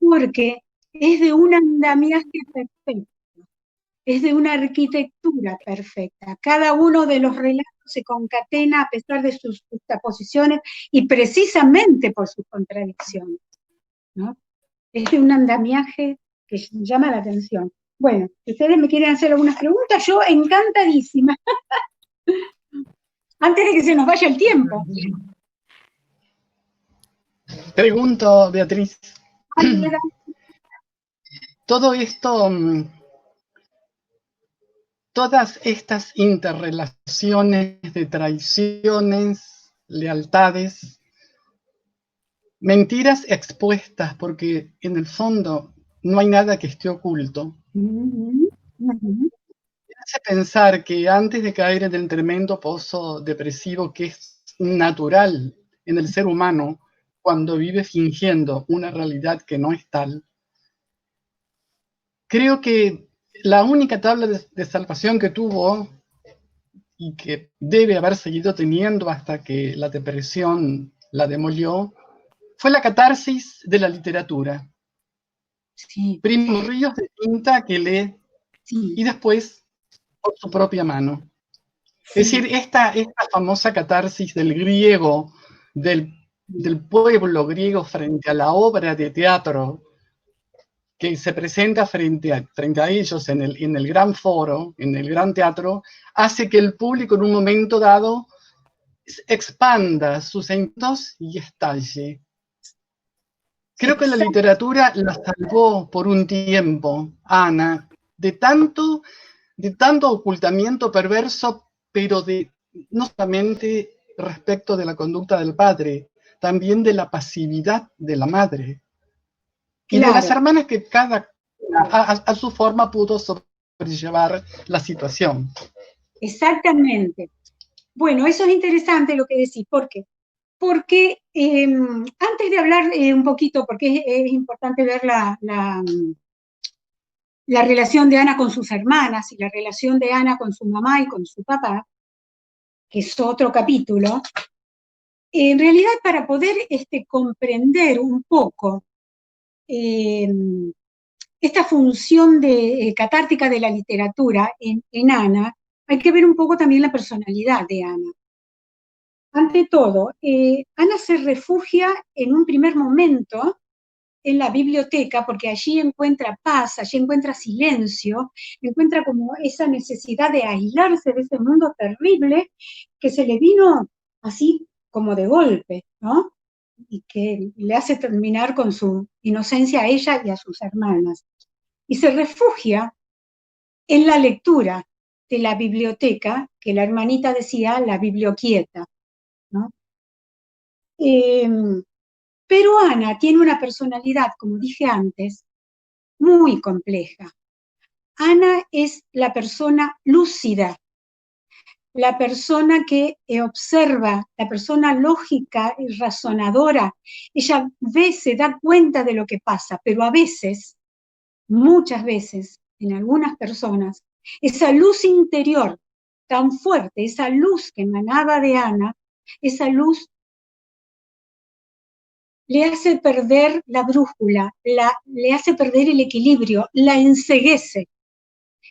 porque es de un andamiaje perfecto, es de una arquitectura perfecta. Cada uno de los relatos se concatena a pesar de sus juxtaposiciones y precisamente por sus contradicciones, ¿no? Es de un andamiaje que llama la atención. Bueno, si ustedes me quieren hacer algunas preguntas, yo encantadísima. Antes de que se nos vaya el tiempo. Pregunto, Beatriz. Todo esto, todas estas interrelaciones de traiciones, lealtades, mentiras expuestas, porque en el fondo no hay nada que esté oculto. Ujú, ujú. Me hace pensar que antes de caer en el tremendo pozo depresivo que es natural en el ser humano cuando vive fingiendo una realidad que no es tal, creo que la única tabla de salvación que tuvo y que debe haber seguido teniendo hasta que la depresión la demolió, fue la catarsis de la literatura. Sí, Primos ríos de tinta que lee sí, y después por su propia mano. Es sí. decir, esta famosa catarsis del griego, del pueblo griego frente a la obra de teatro que se presenta frente a ellos en el gran foro, en el gran teatro, hace que el público en un momento dado expanda sus sentimientos y estalle. Creo que la Exacto. literatura la salvó por un tiempo, Ana, de tanto ocultamiento perverso, pero de no solamente respecto de la conducta del padre, también de la pasividad de la madre y de las Claro, hermanas que cada a su forma pudo sobrellevar la situación. exactamente. Bueno, eso es interesante lo que decís. ¿Por qué? Porque antes de hablar un poquito, porque es importante ver la relación de Ana con sus hermanas y la relación de Ana con su mamá y con su papá, que es otro capítulo, en realidad para poder comprender un poco eh, esta función catártica de la literatura en Ana, hay que ver un poco también la personalidad de Ana. Ante todo, Ana se refugia en un primer momento en la biblioteca porque allí encuentra paz, allí encuentra silencio, encuentra como esa necesidad de aislarse de ese mundo terrible que se le vino así como de golpe, ¿no? Y que le hace terminar con su inocencia a ella y a sus hermanas. Y se refugia en la lectura de la biblioteca, que la hermanita decía la biblioquieta, ¿no? Eh, pero Ana tiene una personalidad, como dije antes, muy compleja. Ana es la persona lúcida, la persona que observa, la persona lógica y razonadora. Ella ve, se da cuenta de lo que pasa, pero a veces, muchas veces, en algunas personas, esa luz interior tan fuerte, esa luz que emanaba de Ana, esa luz le hace perder la brújula, le hace perder el equilibrio, la enceguece,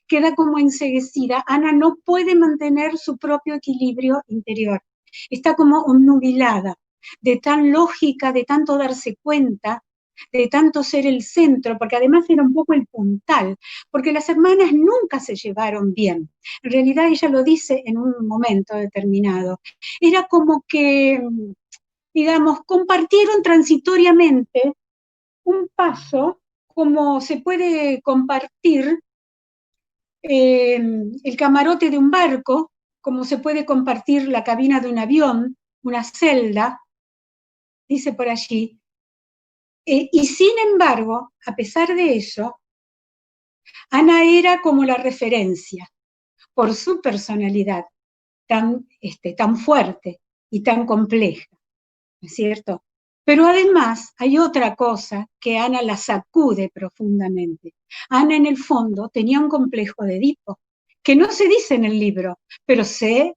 queda como enceguecida. Ana no puede mantener su propio equilibrio interior, está como obnubilada, de tan lógica, de tanto darse cuenta, de tanto ser el centro, porque además era un poco el puntal, porque las hermanas nunca se llevaron bien. En realidad ella lo dice en un momento determinado. Era como que, digamos, compartieron transitoriamente un paso, como se puede compartir el camarote de un barco, como se puede compartir la cabina de un avión, una celda, dice por allí. Y sin embargo, a pesar de eso, Ana era como la referencia por su personalidad tan fuerte y tan compleja, ¿no es cierto? Pero además hay otra cosa que Ana la sacude profundamente. Ana en el fondo tenía un complejo de Edipo, que no se dice en el libro, pero se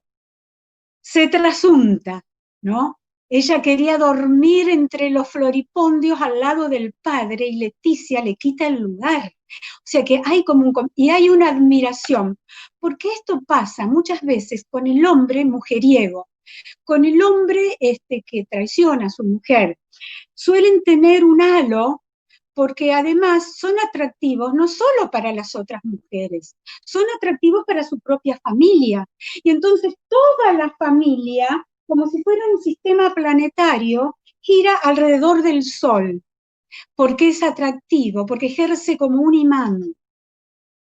trasunta, ¿no? Ella quería dormir entre los floripondios al lado del padre y Leticia le quita el lugar. O sea que hay como y hay una admiración, porque esto pasa muchas veces con el hombre mujeriego, con el hombre que traiciona a su mujer. Suelen tener un halo porque además son atractivos no solo para las otras mujeres, son atractivos para su propia familia. Y entonces toda la familia, como si fuera un sistema planetario, gira alrededor del Sol, porque es atractivo, porque ejerce como un imán,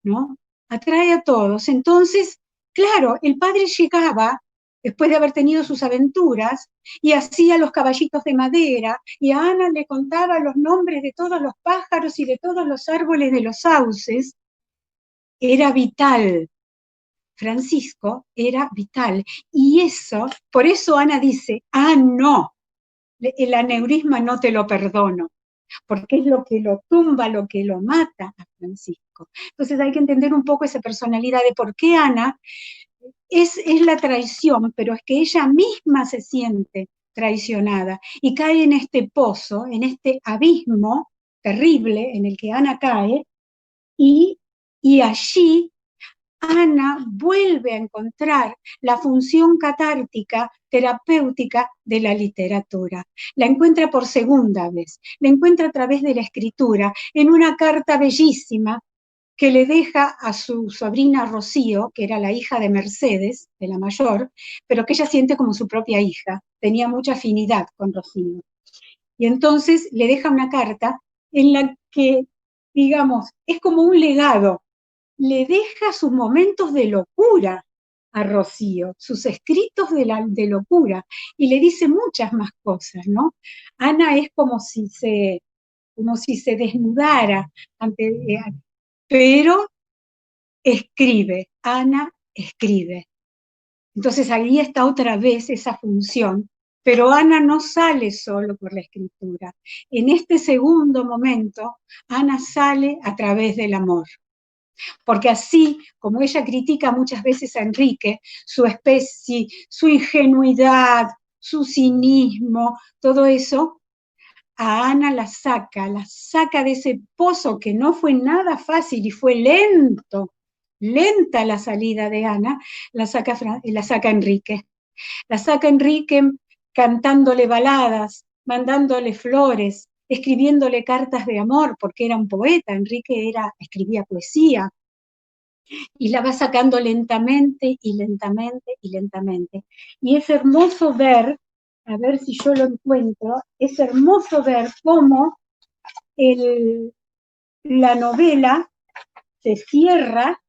¿no? Atrae a todos. Entonces, claro, el padre llegaba después de haber tenido sus aventuras, y hacía los caballitos de madera, y a Ana le contaba los nombres de todos los pájaros y de todos los árboles de los sauces. Era vital. Francisco era vital. Y eso, por eso Ana dice, no, el aneurisma no te lo perdono, porque es lo que lo tumba, lo que lo mata a Francisco. Entonces hay que entender un poco esa personalidad de por qué Ana es la traición, pero es que ella misma se siente traicionada y cae en este pozo, en este abismo terrible en el que Ana cae, y allí Ana vuelve a encontrar la función catártica, terapéutica de la literatura. La encuentra por segunda vez, la encuentra a través de la escritura, en una carta bellísima que le deja a su sobrina Rocío, que era la hija de Mercedes, de la mayor, pero que ella siente como su propia hija, tenía mucha afinidad con Rocío. Y entonces le deja una carta en la que, digamos, es como un legado, le deja sus momentos de locura a Rocío, sus escritos de locura, y le dice muchas más cosas, ¿no? Ana es como si se desnudara pero escribe, Ana escribe. Entonces ahí está otra vez esa función, pero Ana no sale solo por la escritura. En este segundo momento, Ana sale a través del amor. Porque así, como ella critica muchas veces a Enrique, su especie, su ingenuidad, su cinismo, todo eso, a Ana la saca de ese pozo que no fue nada fácil y fue lenta la salida de Ana, la saca Enrique. La saca Enrique cantándole baladas, mandándole flores, escribiéndole cartas de amor, porque era un poeta, Enrique escribía poesía, y la va sacando lentamente y lentamente y lentamente. Y es hermoso ver, a ver si yo lo encuentro, es hermoso ver cómo la novela se cierra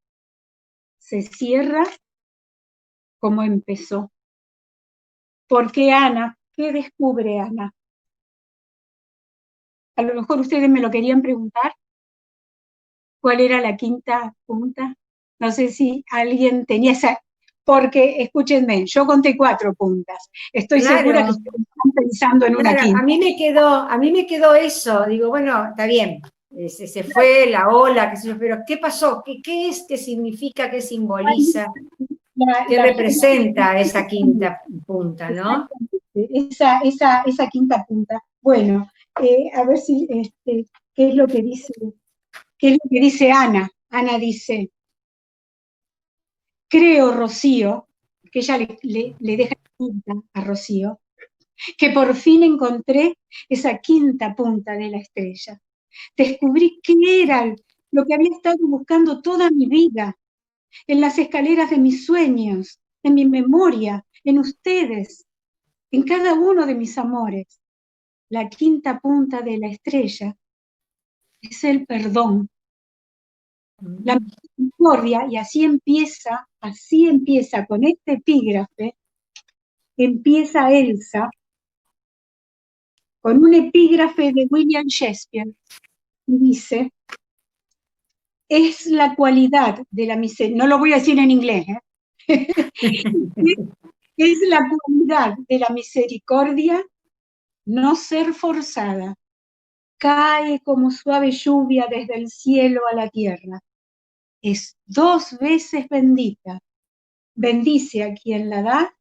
como empezó. Porque Ana, ¿qué descubre Ana? A lo mejor ustedes me lo querían preguntar, ¿cuál era la quinta punta? No sé si alguien tenía esa, porque escúchenme, yo conté 4 puntas. Estoy segura que ustedes están pensando en una quinta. A mí me quedó eso, digo, bueno, está bien, se fue la ola, qué sé yo, pero ¿qué pasó? ¿Qué es? ¿Qué significa? ¿Qué simboliza? ¿Qué representa esa quinta punta, no? Esa quinta punta. Bueno, a ver si, ¿qué es lo que dice Ana? Ana dice, creo, Rocío, que ella le deja la quinta a Rocío, que por fin encontré esa quinta punta de la estrella. Descubrí qué era lo que había estado buscando toda mi vida, en las escaleras de mis sueños, en mi memoria, en ustedes, en cada uno de mis amores. La quinta punta de la estrella es el perdón, la misericordia, y así empieza con este epígrafe, empieza Elsa, con un epígrafe de William Shakespeare, y dice, es la cualidad de la misericordia, no lo voy a decir en inglés, es la cualidad de la misericordia no ser forzada, cae como suave lluvia desde el cielo a la tierra, es 2 veces bendita, bendice a quien la da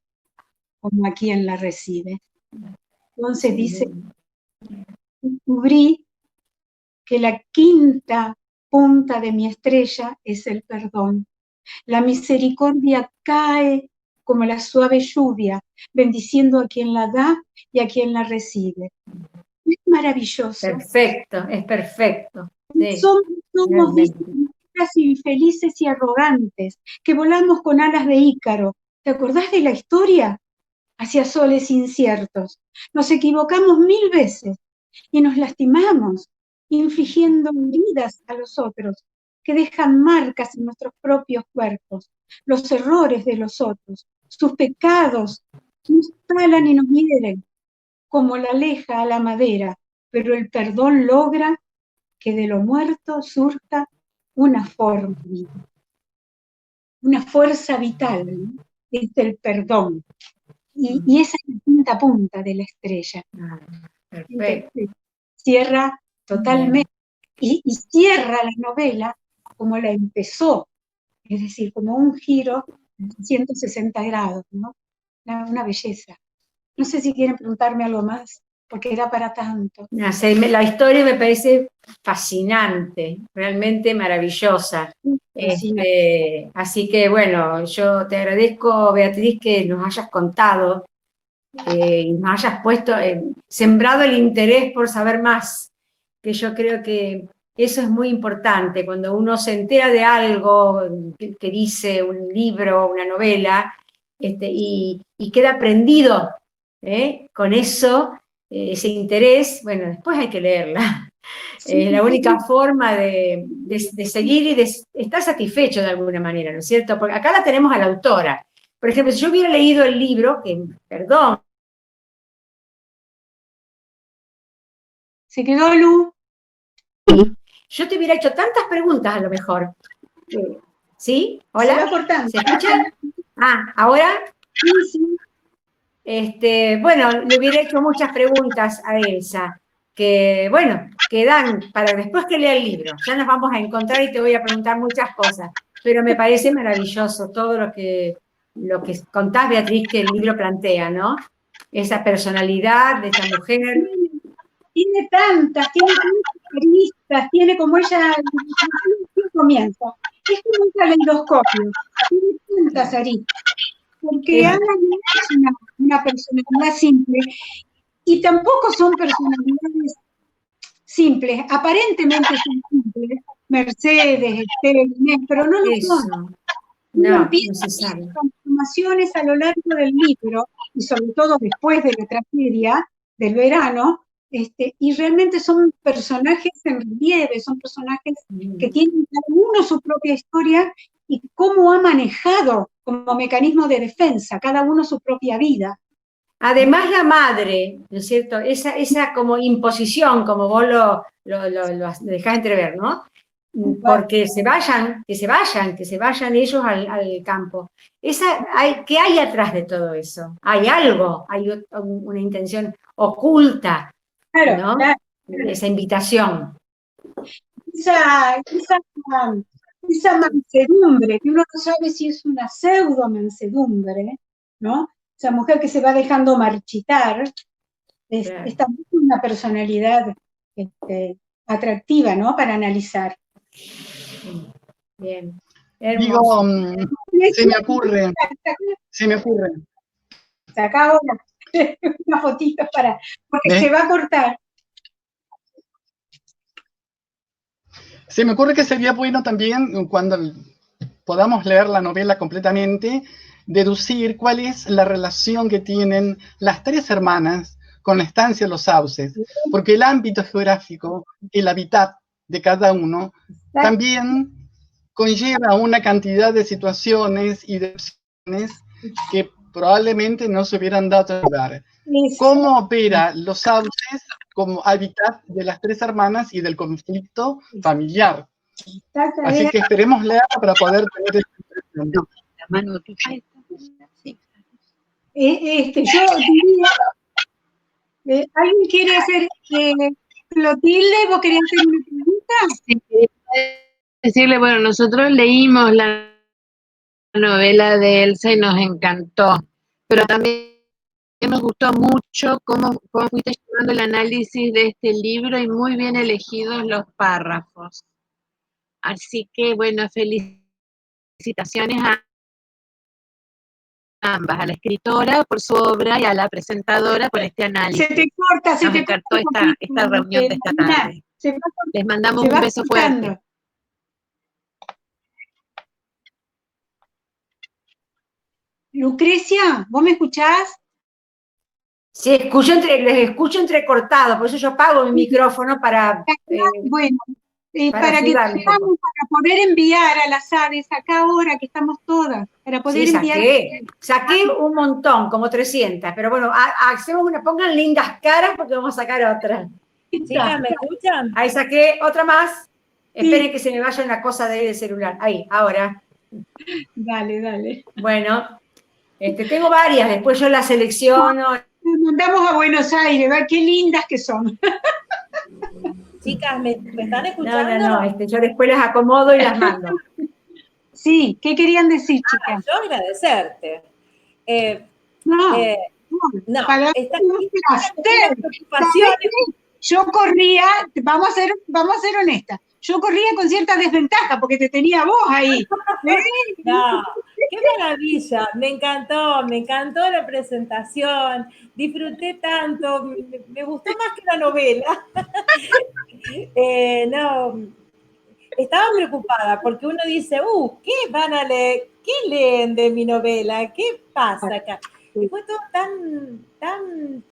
como a quien la recibe. Entonces dice, descubrí que la quinta punta de mi estrella es el perdón. La misericordia cae como la suave lluvia, bendiciendo a quien la da y a quien la recibe. Es maravilloso. Perfecto, es perfecto. Sí, somos infelices y arrogantes, que volamos con alas de Ícaro. ¿Te acordás de la historia? Hacia soles inciertos. Nos equivocamos 1000 veces y nos lastimamos, infligiendo heridas a los otros, que dejan marcas en nuestros propios cuerpos, los errores de los otros, sus pecados nos talan y nos hieren, como la leja a la madera, pero el perdón logra que de lo muerto surja una forma viva, una fuerza vital, ¿no? Es el perdón. Y esa es la quinta punta de la estrella. Perfecto. Entonces, cierra totalmente, y cierra la novela como la empezó, es decir, como un giro de 160 grados, ¿no? Una belleza. No sé si quieren preguntarme algo más, porque era para tanto. La historia me parece fascinante, realmente maravillosa. Así que bueno, yo te agradezco, Beatriz, que nos hayas contado y nos hayas puesto, sembrado el interés por saber más, que yo creo que eso es muy importante, cuando uno se entera de algo que dice un libro, una novela, y queda prendido con eso, ese interés, bueno, después hay que leerla. Sí, Es la única forma de seguir y de estar satisfecho de alguna manera, ¿no es cierto? Porque acá la tenemos a la autora. Por ejemplo, si yo hubiera leído el libro, que, perdón, ¿se quedó Lu? yo te hubiera hecho tantas preguntas a lo mejor. ¿Sí? ¿Hola? Se va cortando. ¿Se escucha? ¿Ahora? Sí, sí. Bueno, le hubiera hecho muchas preguntas a Elsa, que, bueno, que dan para después que lea el libro. Ya nos vamos a encontrar y te voy a preguntar muchas cosas, pero me parece maravilloso todo lo que contás, Beatriz, que el libro plantea, ¿no? Esa personalidad de esta mujer. Tiene tantas aristas, tiene como ella comienza. Es como un caleidoscopio, tiene tantas aristas, porque Ana no es una personalidad simple, y tampoco son personalidades simples, aparentemente son simples, Mercedes, Esther, Inés, pero no lo son. No, Empieza no se sabe. transformaciones a lo largo del libro, y sobre todo después de la tragedia del verano, y realmente son personajes en relieve, son personajes que tienen cada uno su propia historia y cómo ha manejado como mecanismo de defensa, cada uno su propia vida. Además la madre, ¿no es cierto? Esa como imposición, como vos lo dejás entrever, ¿no? Porque se vayan ellos al campo. ¿Qué hay atrás de todo eso? Hay algo, hay una intención oculta, Claro, ¿no? claro. Esa invitación. Esa mansedumbre, que uno no sabe si es una pseudo mansedumbre, ¿no? Esa mujer que se va dejando marchitar, es también una personalidad atractiva, ¿no? Para analizar. Bien. Digo, se me ocurre. Saca una fotito porque se va a cortar. Se me ocurre que sería bueno también, cuando podamos leer la novela completamente, deducir cuál es la relación que tienen las tres hermanas con la estancia de los Sauces, porque el ámbito geográfico, el hábitat de cada uno, también conlleva una cantidad de situaciones y de opciones que probablemente no se hubieran dado a lugar. ¿Cómo opera los Sauces como hábitat de las tres hermanas y del conflicto familiar? Así que esperemos leerla para poder tener esta impresión. La mano tuya. Yo diría, ¿alguien quiere hacer Clotilde? ¿Vos querías hacer una pregunta? Sí, decirle, bueno, nosotros leímos la novela de Elsa y nos encantó, pero también nos gustó mucho cómo fuiste llevando el análisis de este libro y muy bien elegidos los párrafos. Así que, bueno, felicitaciones a ambas, a la escritora por su obra y a la presentadora por este análisis. Se te corta, Nos encantó esta reunión de esta tarde. Les mandamos un beso fuerte. Lucrecia, ¿vos me escuchás? Sí, les escucho entrecortado, por eso yo apago mi micrófono para... Bueno, para que tengamos, para poder enviar a las aves acá ahora que estamos todas, para poder enviar. Saqué un montón, como 300, pero bueno, hacemos pongan lindas caras porque vamos a sacar otra. Chicas, ¿me escuchan? Ahí saqué otra más. Esperen que se me vaya una cosa de ahí del celular. Ahí, ahora. Dale. Bueno, tengo varias, después yo las selecciono. Nos mandamos a Buenos Aires, ¿verdad? Qué lindas que son. Chicas, ¿me están escuchando? No, yo después las acomodo y las mando. Sí, ¿qué querían decir, chicas? Yo agradecerte. Para esta preocupación. Yo corría, vamos a ser honestas, yo corría con cierta desventaja porque te tenía vos ahí. No, qué maravilla, me encantó la presentación, disfruté tanto, me gustó más que la novela. Estaba preocupada porque uno dice, ¿qué van a leer? ¿Qué leen de mi novela? ¿Qué pasa acá? Y fue todo tan